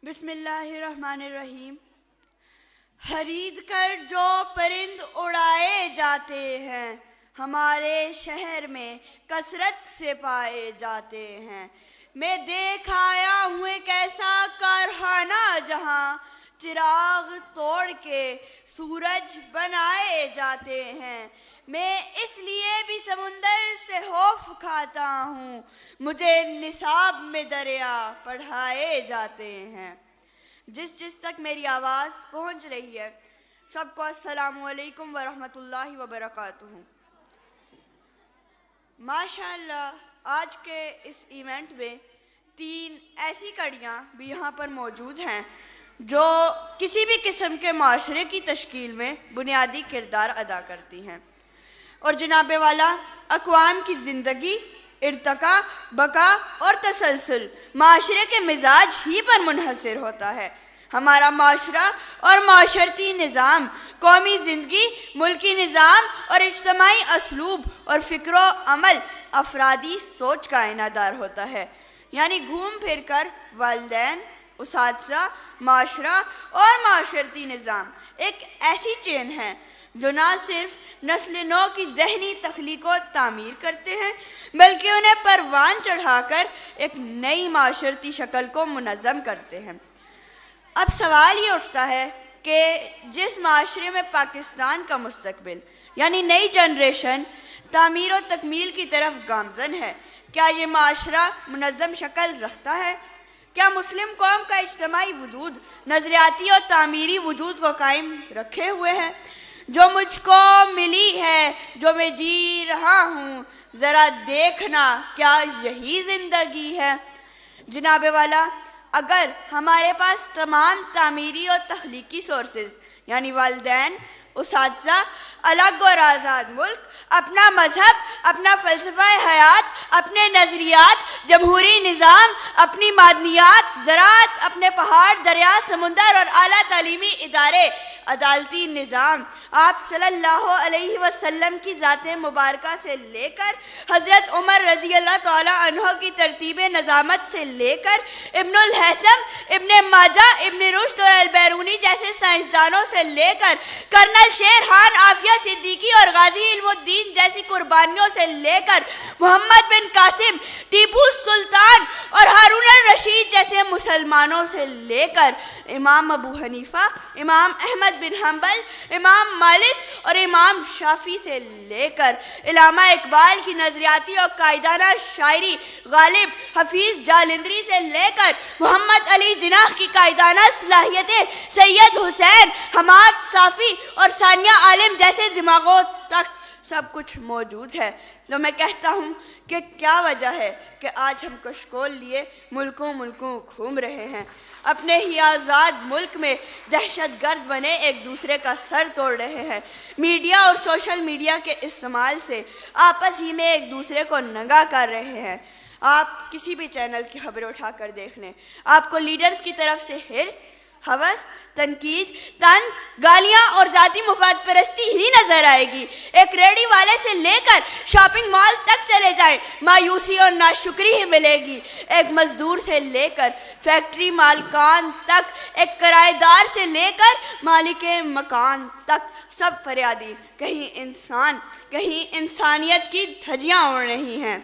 بسم اللہ الرحمن الرحیم۔ خرید کر جو پرند اڑائے جاتے ہیں ہمارے شہر میں کثرت سے پائے جاتے ہیں۔ میں دیکھ آیا ہوں ایک ایسا کارخانہ جہاں چراغ توڑ کے سورج بنائے جاتے ہیں۔ میں اس لیے بھی سمندر سے خوف کھاتا ہوں، مجھے نصاب میں دریا پڑھائے جاتے ہیں۔ جس تک میری آواز پہنچ رہی ہے، سب کو السلام علیکم ورحمۃ اللہ وبرکاتہ۔ ماشاءاللہ آج کے اس ایونٹ میں 3 ایسی کڑیاں بھی یہاں پر موجود ہیں جو کسی بھی قسم کے معاشرے کی تشکیل میں بنیادی کردار ادا کرتی ہیں، اور جناب والا اقوام کی زندگی، ارتقاء، بقا اور تسلسل معاشرے کے مزاج ہی پر منحصر ہوتا ہے۔ ہمارا معاشرہ اور معاشرتی نظام، قومی زندگی، ملکی نظام اور اجتماعی اسلوب اور فکر و عمل افرادی سوچ کا انعدار ہوتا ہے، یعنی گھوم پھر کر والدین، اساتذہ، معاشرہ اور معاشرتی نظام ایک ایسی چین ہے جو نہ صرف نسل نو کی ذہنی تخلیق و تعمیر کرتے ہیں بلکہ انہیں پروان چڑھا کر ایک نئی معاشرتی شکل کو منظم کرتے ہیں۔ اب سوال یہ اٹھتا ہے کہ جس معاشرے میں پاکستان کا مستقبل یعنی نئی جنریشن تعمیر و تکمیل کی طرف گامزن ہے، کیا یہ معاشرہ منظم شکل رکھتا ہے؟ کیا مسلم قوم کا اجتماعی وجود نظریاتی اور تعمیری وجود کو قائم رکھے ہوئے ہے؟ جو مجھ کو ملی ہے، جو میں جی رہا ہوں، ذرا دیکھنا کیا یہی زندگی ہے؟ جناب والا، اگر ہمارے پاس تمام تعمیری اور تخلیقی سورسز یعنی والدین، اساتذہ، الگ اور آزاد ملک، اپنا مذہب، اپنا فلسفہ حیات، اپنے نظریات، جمہوری نظام، اپنی معدنیات، زراعت، اپنے پہاڑ، دریا، سمندر اور اعلیٰ تعلیمی ادارے، عدالتی نظام، آپ صلی اللہ علیہ وسلم کی ذات مبارکہ سے لے کر حضرت عمر رضی اللہ تعالی عنہ کی ترتیب نظامت سے لے کر ابن الحسم، ابن ماجہ، ابن رشد اور البیرونی جیسے سائنسدانوں سے لے کر کرنل شیر خان، عافیہ صدیقی اور غازی علم الدین جیسی قربانیوں سے لے کر محمد بن قاسم، ٹیپو سلطان اور ہارون الرشید جیسے مسلمانوں سے لے کر امام ابو حنیفہ، امام احمد بن حنبل، امام مالک اور امام شافعی سے لے کر علامہ اقبال کی نظریاتی اور قائدانہ شاعری، غالب حفیظ جالندری سے لے کر محمد علی جناح کی قائدانہ صلاحیتیں، سید حسین حماد صافی اور ثانیہ عالم جیسے دماغوں تک سب کچھ موجود ہے۔ تو میں کہتا ہوں کہ کیا وجہ ہے کہ آج ہم کشکول لیے ملکوں گھوم رہے ہیں، اپنے ہی آزاد ملک میں دہشت گرد بنے ایک دوسرے کا سر توڑ رہے ہیں، میڈیا اور سوشل میڈیا کے استعمال سے آپس ہی میں ایک دوسرے کو ننگا کر رہے ہیں۔ آپ کسی بھی چینل کی خبریں اٹھا کر دیکھ لیں، آپ کو لیڈرز کی طرف سے حرص، ہوس، تنقید، طنز، گالیاں اور ذاتی مفاد پرستی ہی نظر آئے گی۔ ایک ریڑھی والے سے لے کر شاپنگ مال تک چلے جائیں، مایوسی اور ناشکری ہی ملے گی۔ ایک مزدور سے لے کر فیکٹری مالکان تک، ایک کرایہ دار سے لے کر مالک مکان تک، سب فریادی، کہیں انسانیت کی دھجیاں اڑ رہی ہیں۔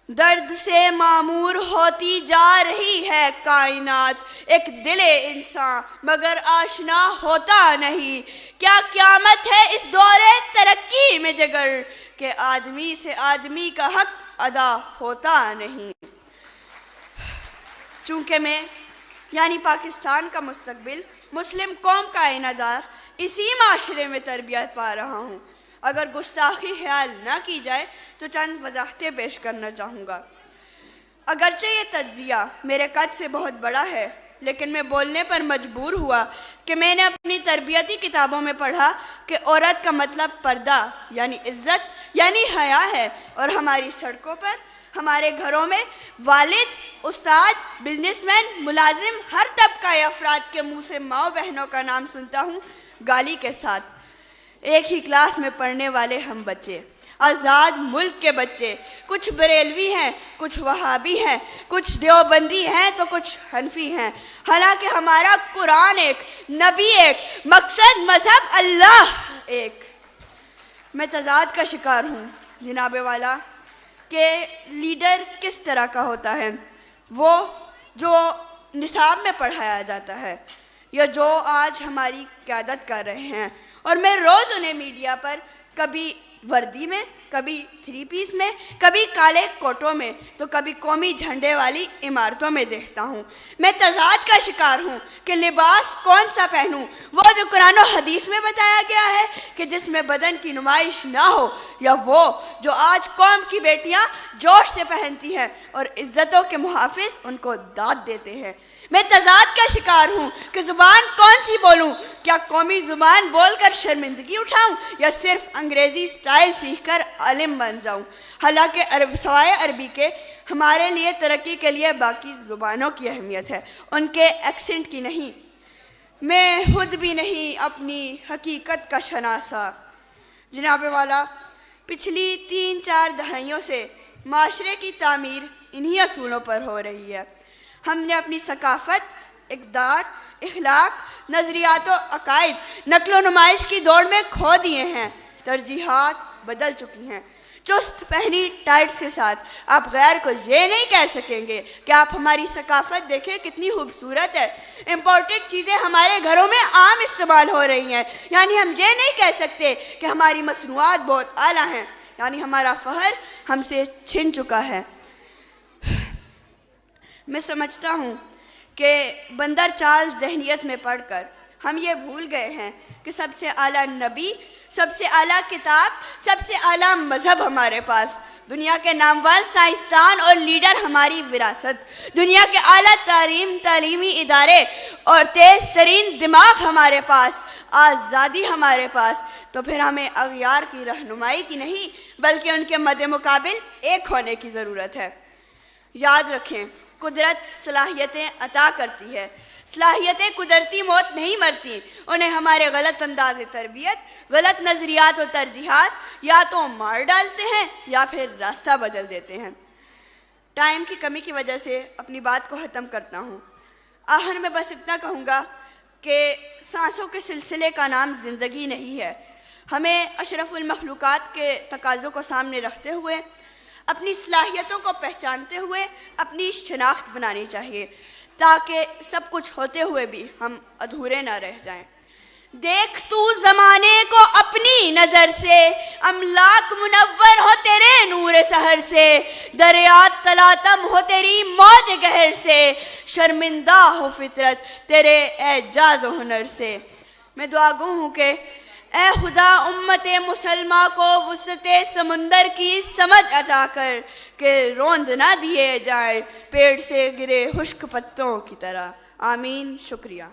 درد سے معمور ہوتی جا رہی ہے کائنات، ایک دل انسان مگر آشنا ہوتا نہیں۔ کیا قیامت ہے اس دور ترقی میں جگر کہ آدمی سے آدمی کا حق ادا ہوتا نہیں۔ چونکہ میں یعنی پاکستان کا مستقبل، مسلم قوم کا انعدار اسی معاشرے میں تربیت پا رہا ہوں، اگر گستاخی خیال نہ کی جائے تو چند وضاحتیں پیش کرنا چاہوں گا۔ اگرچہ یہ تجزیہ میرے قد سے بہت بڑا ہے، لیکن میں بولنے پر مجبور ہوا کہ میں نے اپنی تربیتی کتابوں میں پڑھا کہ عورت کا مطلب پردہ یعنی عزت یعنی حیا ہے، اور ہماری سڑکوں پر، ہمارے گھروں میں والد، استاد، بزنس مین، ملازم، ہر طبقہ افراد کے منہ سے ماؤں بہنوں کا نام سنتا ہوں گالی کے ساتھ۔ ایک ہی کلاس میں پڑھنے والے ہم بچے، آزاد ملک کے بچے کچھ بریلوی ہیں، کچھ وہابی ہیں، کچھ دیوبندی ہیں تو کچھ حنفی ہیں، حالانکہ ہمارا قرآن ایک، نبی ایک، مقصد مذہب اللہ ایک۔ میں تضاد کا شکار ہوں جناب والا کہ لیڈر کس طرح کا ہوتا ہے، وہ جو نصاب میں پڑھایا جاتا ہے یا جو آج ہماری قیادت کر رہے ہیں، اور میں روز انہیں میڈیا پر کبھی وردی میں، کبھی 3 پیس میں، کبھی کالے کوٹوں میں تو کبھی قومی جھنڈے والی عمارتوں میں دیکھتا ہوں۔ میں تضاد کا شکار ہوں کہ لباس کون سا پہنوں، وہ جو قرآن و حدیث میں بتایا گیا ہے کہ جس میں بدن کی نمائش نہ ہو، یا وہ جو آج قوم کی بیٹیاں جوش سے پہنتی ہیں اور عزتوں کے محافظ ان کو داد دیتے ہیں۔ میں تضاد کا شکار ہوں کہ زبان کون سی بولوں، کیا قومی زبان بول کر شرمندگی اٹھاؤں یا صرف انگریزی سٹائل سیکھ کر عالم بن جاؤں، حالانکہ سوائے عربی کے ہمارے لیے ترقی کے لیے باقی زبانوں کی اہمیت ہے، ان کے ایکسنٹ کی نہیں۔ میں خود بھی نہیں اپنی حقیقت کا شناسا جناب والا۔ پچھلی 3-4 دہائیوں سے معاشرے کی تعمیر انہی اصولوں پر ہو رہی ہے۔ ہم نے اپنی ثقافت، اقدار، اخلاق، نظریات و عقائد نقل و نمائش کی دوڑ میں کھو دیے ہیں، ترجیحات بدل چکی ہیں۔ چست پہنی ٹائٹس کے ساتھ آپ غیر کو یہ نہیں کہہ سکیں گے کہ آپ ہماری ثقافت دیکھیں کتنی خوبصورت ہے، امپورٹڈ چیزیں ہمارے گھروں میں عام استعمال ہو رہی ہیں، یعنی ہم یہ نہیں کہہ سکتے کہ ہماری مصنوعات بہت اعلیٰ ہیں، یعنی ہمارا فخر ہم سے چھن چکا ہے۔ میں سمجھتا ہوں کہ بندر چال ذہنیت میں پڑھ کر ہم یہ بھول گئے ہیں کہ سب سے اعلیٰ نبی، سب سے اعلیٰ کتاب، سب سے اعلیٰ مذہب ہمارے پاس، دنیا کے نامور سائنسدان اور لیڈر ہماری وراثت، دنیا کے اعلیٰ تعلیمی ادارے اور تیز ترین دماغ ہمارے پاس، آزادی ہمارے پاس، تو پھر ہمیں اغیار کی رہنمائی کی نہیں بلکہ ان کے مد مقابل ایک ہونے کی ضرورت ہے۔ یاد رکھیں، قدرت صلاحیتیں عطا کرتی ہے، صلاحیتیں قدرتی موت نہیں مرتی، انہیں ہمارے غلط انداز تربیت، غلط نظریات و ترجیحات یا تو مار ڈالتے ہیں یا پھر راستہ بدل دیتے ہیں۔ ٹائم کی کمی کی وجہ سے اپنی بات کو ختم کرتا ہوں۔ آخر میں بس اتنا کہوں گا کہ سانسوں کے سلسلے کا نام زندگی نہیں ہے۔ ہمیں اشرف المخلوقات کے تقاضوں کو سامنے رکھتے ہوئے، اپنی صلاحیتوں کو پہچانتے ہوئے اپنی شناخت بنانی چاہیے تاکہ سب کچھ ہوتے ہوئے بھی ہم ادھورے نہ رہ جائیں۔ دیکھ تو زمانے کو اپنی نظر سے، املاک منور ہو تیرے نور سحر سے، دریات تلاطم ہو تیری موج گہر سے، شرمندہ ہو فطرت تیرے اعجاز و ہنر سے۔ میں دعا گو ہوں کہ اے خدا امت مسلمہ کو وسعت سمندر کی سمجھ عطا کر کہ روند نہ دیے جائیں پیڑ سے گرے خشک پتوں کی طرح۔ آمین۔ شکریہ۔